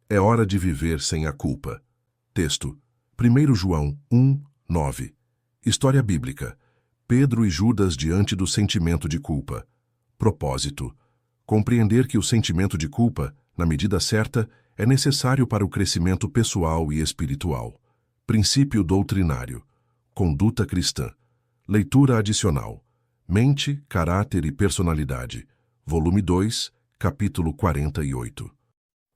É hora de viver sem a culpa. Texto: 1 João 1, 9. História bíblica. Pedro e Judas diante do sentimento de culpa. Propósito: compreender que o sentimento de culpa, na medida certa, é necessário para o crescimento pessoal e espiritual. Princípio doutrinário. Conduta cristã. Leitura adicional. Mente, caráter e personalidade. Volume 2, capítulo 48.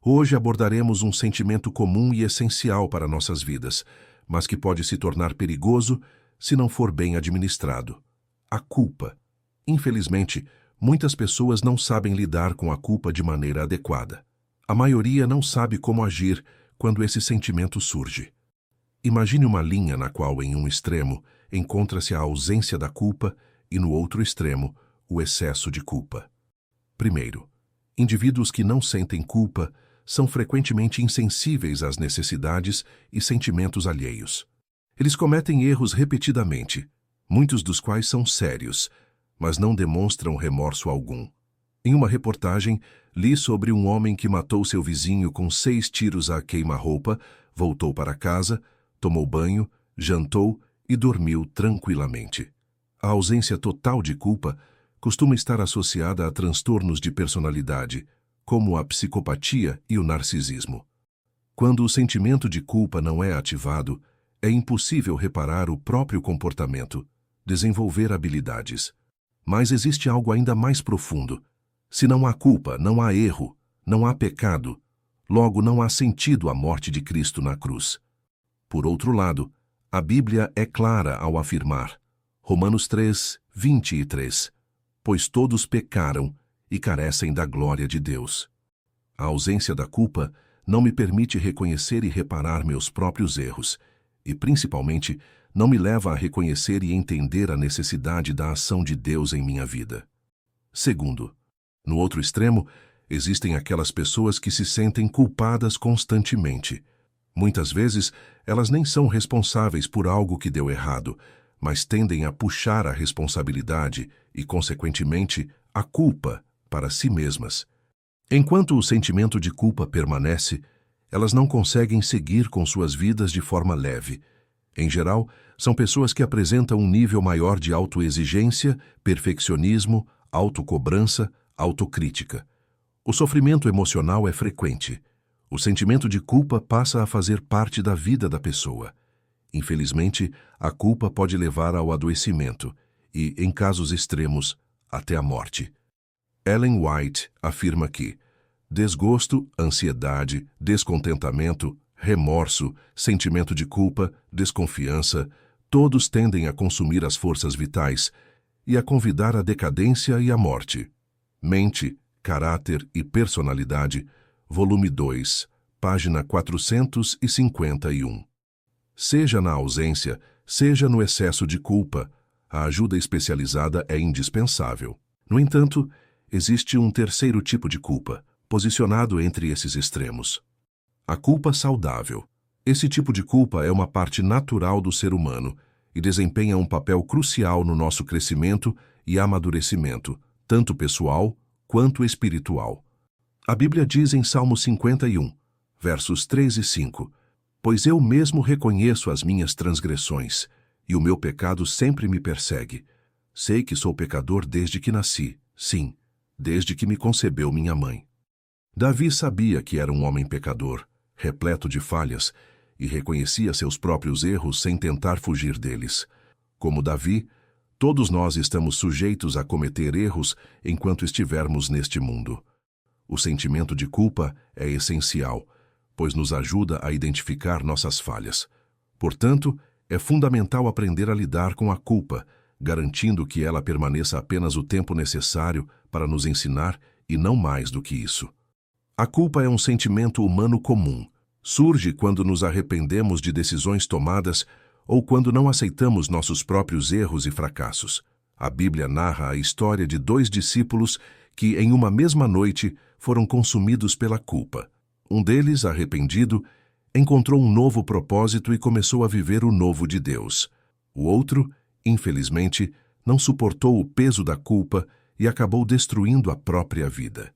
Hoje abordaremos um sentimento comum e essencial para nossas vidas, mas que pode se tornar perigoso se não for bem administrado. A culpa. Infelizmente, muitas pessoas não sabem lidar com a culpa de maneira adequada. A maioria não sabe como agir quando esse sentimento surge. Imagine uma linha na qual, em um extremo, encontra-se a ausência da culpa e, no outro extremo, o excesso de culpa. Primeiro, indivíduos que não sentem culpa são frequentemente insensíveis às necessidades e sentimentos alheios. Eles cometem erros repetidamente, muitos dos quais são sérios, mas não demonstram remorso algum. Em uma reportagem, li sobre um homem que matou seu vizinho com 6 tiros à queima-roupa, voltou para casa, tomou banho, jantou e dormiu tranquilamente. A ausência total de culpa costuma estar associada a transtornos de personalidade, como a psicopatia e o narcisismo. Quando o sentimento de culpa não é ativado, é impossível reparar o próprio comportamento, desenvolver habilidades. Mas existe algo ainda mais profundo. Se não há culpa, não há erro, não há pecado, logo não há sentido a morte de Cristo na cruz. Por outro lado, a Bíblia é clara ao afirmar, Romanos 3, 23, pois todos pecaram e carecem da glória de Deus. A ausência da culpa não me permite reconhecer e reparar meus próprios erros, e principalmente não me leva a reconhecer e entender a necessidade da ação de Deus em minha vida. Segundo, no outro extremo, existem aquelas pessoas que se sentem culpadas constantemente. Muitas vezes, elas nem são responsáveis por algo que deu errado, mas tendem a puxar a responsabilidade e, consequentemente, a culpa para si mesmas. Enquanto o sentimento de culpa permanece, elas não conseguem seguir com suas vidas de forma leve. Em geral, são pessoas que apresentam um nível maior de autoexigência, perfeccionismo, autocobrança, autocrítica. O sofrimento emocional é frequente. O sentimento de culpa passa a fazer parte da vida da pessoa. Infelizmente, a culpa pode levar ao adoecimento e, em casos extremos, até a morte. Ellen White afirma que desgosto, ansiedade, descontentamento, remorso, sentimento de culpa, desconfiança, todos tendem a consumir as forças vitais e a convidar à decadência e à morte. Mente, Caráter e Personalidade, volume 2, página 451. Seja na ausência, seja no excesso de culpa, a ajuda especializada é indispensável. No entanto, existe um terceiro tipo de culpa, posicionado entre esses extremos. A culpa saudável. Esse tipo de culpa é uma parte natural do ser humano e desempenha um papel crucial no nosso crescimento e amadurecimento, tanto pessoal quanto espiritual. A Bíblia diz em Salmo 51, versos 3 e 5, pois eu mesmo reconheço as minhas transgressões, e o meu pecado sempre me persegue. Sei que sou pecador desde que nasci, sim, desde que me concebeu minha mãe. Davi sabia que era um homem pecador, repleto de falhas, e reconhecia seus próprios erros sem tentar fugir deles. Como Davi, todos nós estamos sujeitos a cometer erros enquanto estivermos neste mundo. O sentimento de culpa é essencial, pois nos ajuda a identificar nossas falhas. Portanto, é fundamental aprender a lidar com a culpa, garantindo que ela permaneça apenas o tempo necessário para nos ensinar e não mais do que isso. A culpa é um sentimento humano comum. Surge quando nos arrependemos de decisões tomadas ou quando não aceitamos nossos próprios erros e fracassos. A Bíblia narra a história de 2 discípulos que, em uma mesma noite, foram consumidos pela culpa. Um deles, arrependido, encontrou um novo propósito e começou a viver o novo de Deus. O outro, infelizmente, não suportou o peso da culpa e acabou destruindo a própria vida.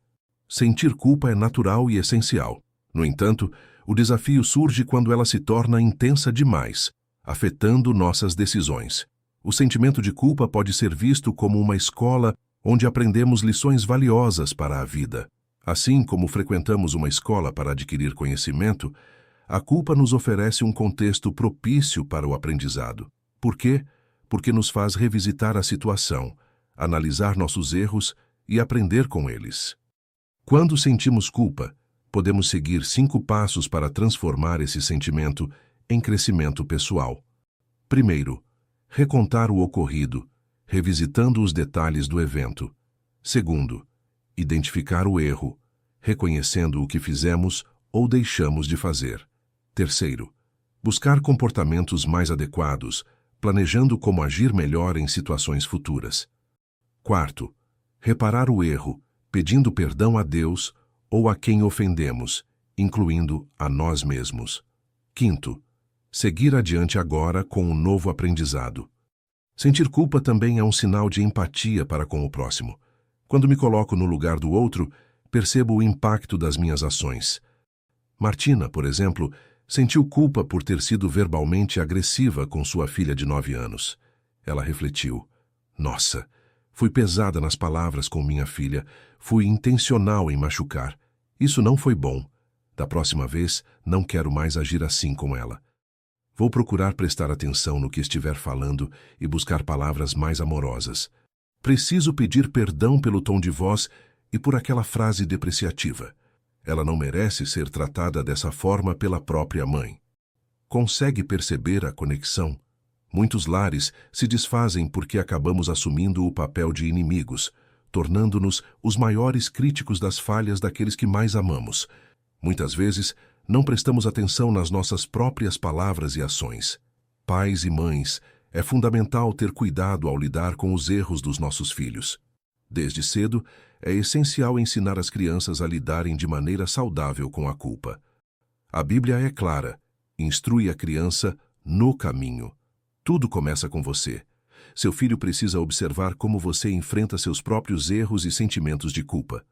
Sentir culpa é natural e essencial. No entanto, o desafio surge quando ela se torna intensa demais, afetando nossas decisões. O sentimento de culpa pode ser visto como uma escola onde aprendemos lições valiosas para a vida. Assim como frequentamos uma escola para adquirir conhecimento, a culpa nos oferece um contexto propício para o aprendizado. Por quê? Porque nos faz revisitar a situação, analisar nossos erros e aprender com eles. Quando sentimos culpa, podemos seguir 5 passos para transformar esse sentimento em crescimento pessoal. Primeiro, recontar o ocorrido, revisitando os detalhes do evento. Segundo, identificar o erro, reconhecendo o que fizemos ou deixamos de fazer. Terceiro, buscar comportamentos mais adequados, planejando como agir melhor em situações futuras. Quarto, reparar o erro, pedindo perdão a Deus ou a quem ofendemos, incluindo a nós mesmos. Quinto, seguir adiante agora com um novo aprendizado. Sentir culpa também é um sinal de empatia para com o próximo. Quando me coloco no lugar do outro, percebo o impacto das minhas ações. Martina, por exemplo, sentiu culpa por ter sido verbalmente agressiva com sua filha de 9 anos. Ela refletiu: nossa, fui pesada nas palavras com minha filha, fui intencional em machucar. Isso não foi bom. Da próxima vez, não quero mais agir assim com ela. Vou procurar prestar atenção no que estiver falando e buscar palavras mais amorosas. Preciso pedir perdão pelo tom de voz e por aquela frase depreciativa. Ela não merece ser tratada dessa forma pela própria mãe. Consegue perceber a conexão? Muitos lares se desfazem porque acabamos assumindo o papel de inimigos, tornando-nos os maiores críticos das falhas daqueles que mais amamos. Muitas vezes, não prestamos atenção nas nossas próprias palavras e ações. Pais e mães, é fundamental ter cuidado ao lidar com os erros dos nossos filhos. Desde cedo, é essencial ensinar as crianças a lidarem de maneira saudável com a culpa. A Bíblia é clara: instrui a criança no caminho. Tudo começa com você. Seu filho precisa observar como você enfrenta seus próprios erros e sentimentos de culpa.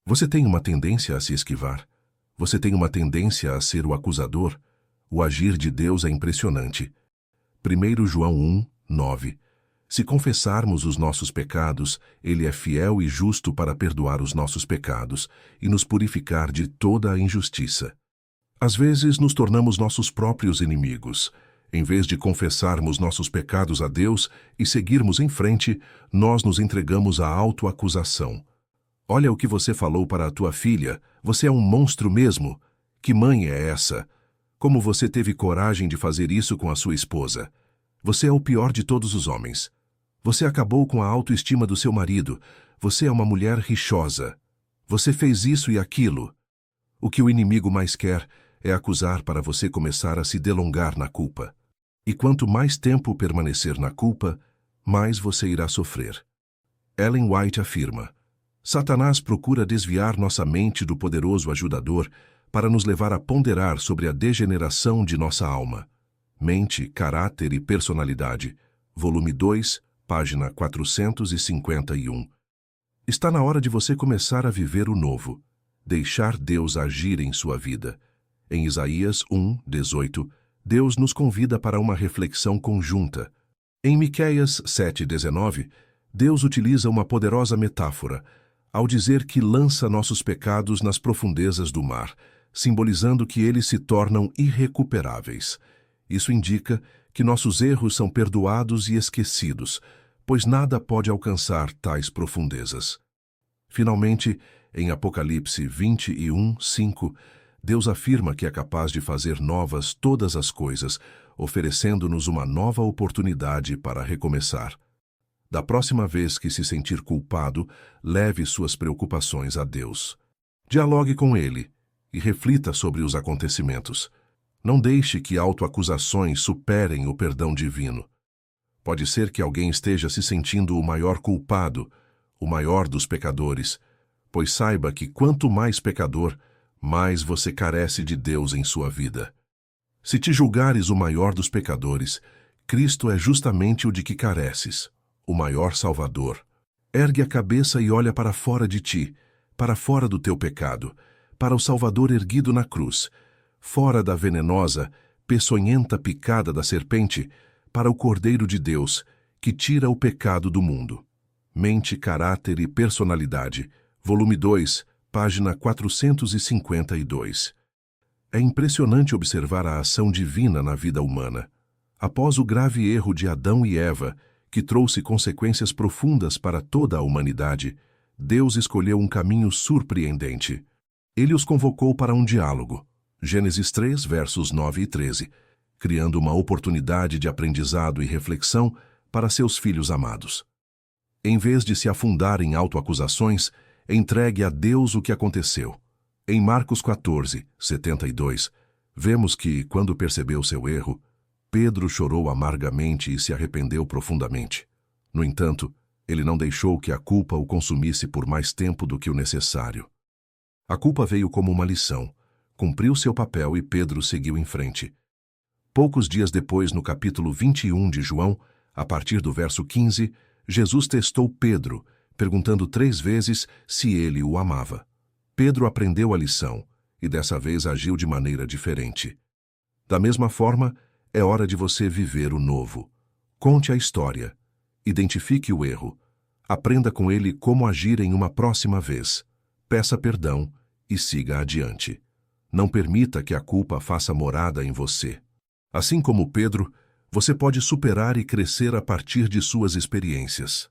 Você tem uma tendência a se esquivar? Você tem uma tendência a ser o acusador? O agir de Deus é impressionante. 1 João 1, 9. Se confessarmos os nossos pecados, Ele é fiel e justo para perdoar os nossos pecados e nos purificar de toda a injustiça. Às vezes nos tornamos nossos próprios inimigos. Em vez de confessarmos nossos pecados a Deus e seguirmos em frente, nós nos entregamos à autoacusação. Olha o que você falou para a tua filha. Você é um monstro mesmo. Que mãe é essa? Como você teve coragem de fazer isso com a sua esposa? Você é o pior de todos os homens. Você acabou com a autoestima do seu marido. Você é uma mulher rixosa. Você fez isso e aquilo. O que o inimigo mais quer é acusar para você começar a se delongar na culpa. E quanto mais tempo permanecer na culpa, mais você irá sofrer. Ellen White afirma: Satanás procura desviar nossa mente do poderoso ajudador para nos levar a ponderar sobre a degeneração de nossa alma. Mente, Caráter e Personalidade, volume 2, página 451. Está na hora de você começar a viver o novo, deixar Deus agir em sua vida. Em Isaías 1, 18, Deus nos convida para uma reflexão conjunta. Em Miqueias 7, 19, Deus utiliza uma poderosa metáfora ao dizer que lança nossos pecados nas profundezas do mar, simbolizando que eles se tornam irrecuperáveis. Isso indica que nossos erros são perdoados e esquecidos, pois nada pode alcançar tais profundezas. Finalmente, em Apocalipse 21, 5, Deus afirma que é capaz de fazer novas todas as coisas, oferecendo-nos uma nova oportunidade para recomeçar. Da próxima vez que se sentir culpado, leve suas preocupações a Deus. Dialogue com Ele e reflita sobre os acontecimentos. Não deixe que autoacusações superem o perdão divino. Pode ser que alguém esteja se sentindo o maior culpado, o maior dos pecadores, pois saiba que quanto mais pecador, mais você carece de Deus em sua vida. Se te julgares o maior dos pecadores, Cristo é justamente o de que careces, o maior Salvador. Ergue a cabeça e olha para fora de ti, para fora do teu pecado, para o Salvador erguido na cruz, fora da venenosa, peçonhenta picada da serpente, para o Cordeiro de Deus, que tira o pecado do mundo. Mente, Caráter e Personalidade, volume 2, página 452. É impressionante observar a ação divina na vida humana. Após o grave erro de Adão e Eva, que trouxe consequências profundas para toda a humanidade, Deus escolheu um caminho surpreendente. Ele os convocou para um diálogo. Gênesis 3, versos 9 e 13, criando uma oportunidade de aprendizado e reflexão para seus filhos amados. Em vez de se afundar em autoacusações, entregue a Deus o que aconteceu. Em Marcos 14, 72, vemos que, quando percebeu seu erro, Pedro chorou amargamente e se arrependeu profundamente. No entanto, ele não deixou que a culpa o consumisse por mais tempo do que o necessário. A culpa veio como uma lição, cumpriu seu papel e Pedro seguiu em frente. Poucos dias depois, no capítulo 21 de João, a partir do verso 15, Jesus testou Pedro, perguntando 3 vezes se ele o amava. Pedro aprendeu a lição e dessa vez agiu de maneira diferente. Da mesma forma, é hora de você viver o novo. Conte a história, identifique o erro, aprenda com ele como agir em uma próxima vez, peça perdão e siga adiante. Não permita que a culpa faça morada em você. Assim como Pedro, você pode superar e crescer a partir de suas experiências.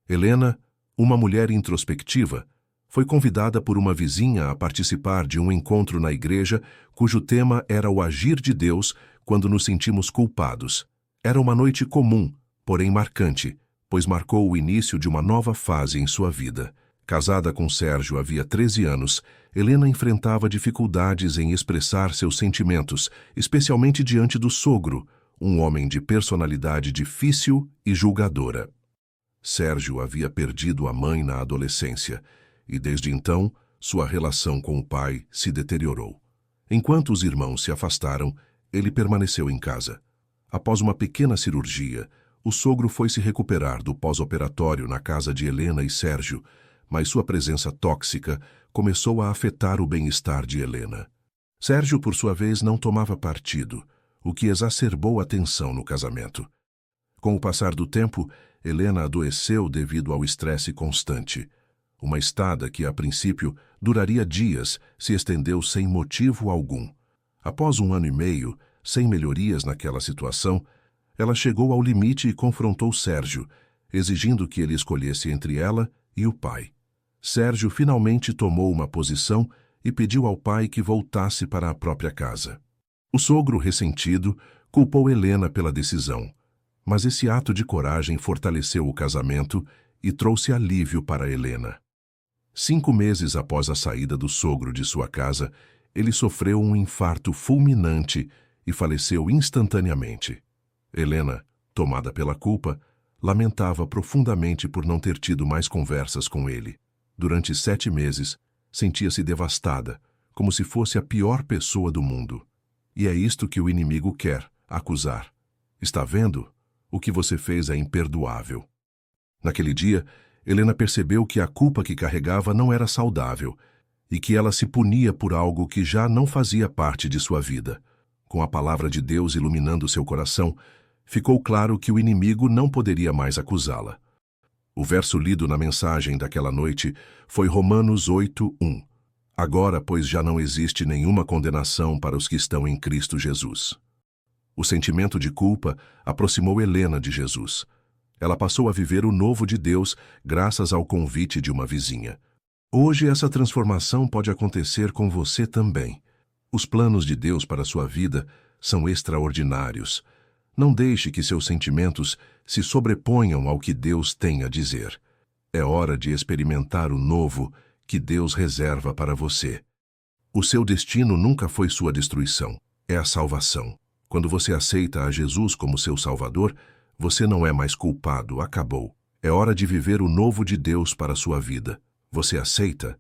Helena, uma mulher introspectiva, foi convidada por uma vizinha a participar de um encontro na igreja cujo tema era o agir de Deus quando nos sentimos culpados. Era uma noite comum, porém marcante, pois marcou o início de uma nova fase em sua vida. Casada com Sérgio havia 13 anos, Helena enfrentava dificuldades em expressar seus sentimentos, especialmente diante do sogro, um homem de personalidade difícil e julgadora. Sérgio havia perdido a mãe na adolescência, e desde então sua relação com o pai se deteriorou. Enquanto os irmãos se afastaram, ele permaneceu em casa. Após uma pequena cirurgia, o sogro foi se recuperar do pós-operatório na casa de Helena e Sérgio, mas sua presença tóxica começou a afetar o bem-estar de Helena. Sérgio, por sua vez, não tomava partido, o que exacerbou a tensão no casamento. Com o passar do tempo, Helena adoeceu devido ao estresse constante. Uma estada que, a princípio, duraria dias, se estendeu sem motivo algum. Após 1 ano e meio, sem melhorias naquela situação, ela chegou ao limite e confrontou Sérgio, exigindo que ele escolhesse entre ela e o pai. Sérgio finalmente tomou uma posição e pediu ao pai que voltasse para a própria casa. O sogro, ressentido, culpou Helena pela decisão, mas esse ato de coragem fortaleceu o casamento e trouxe alívio para Helena. 5 meses após a saída do sogro de sua casa, ele sofreu um infarto fulminante e faleceu instantaneamente. Helena, tomada pela culpa, lamentava profundamente por não ter tido mais conversas com ele. Durante 7 meses, sentia-se devastada, como se fosse a pior pessoa do mundo. E é isto que o inimigo quer, acusar. Está vendo? O que você fez é imperdoável. Naquele dia, Helena percebeu que a culpa que carregava não era saudável e que ela se punia por algo que já não fazia parte de sua vida. Com a palavra de Deus iluminando seu coração, ficou claro que o inimigo não poderia mais acusá-la. O verso lido na mensagem daquela noite foi Romanos 8:1. Agora, pois, já não existe nenhuma condenação para os que estão em Cristo Jesus. O sentimento de culpa aproximou Helena de Jesus. Ela passou a viver o novo de Deus graças ao convite de uma vizinha. Hoje essa transformação pode acontecer com você também. Os planos de Deus para sua vida são extraordinários. Não deixe que seus sentimentos se sobreponham ao que Deus tem a dizer. É hora de experimentar o novo que Deus reserva para você. O seu destino nunca foi sua destruição, é a salvação. Quando você aceita a Jesus como seu Salvador, você não é mais culpado, acabou. É hora de viver o novo de Deus para a sua vida. Você aceita?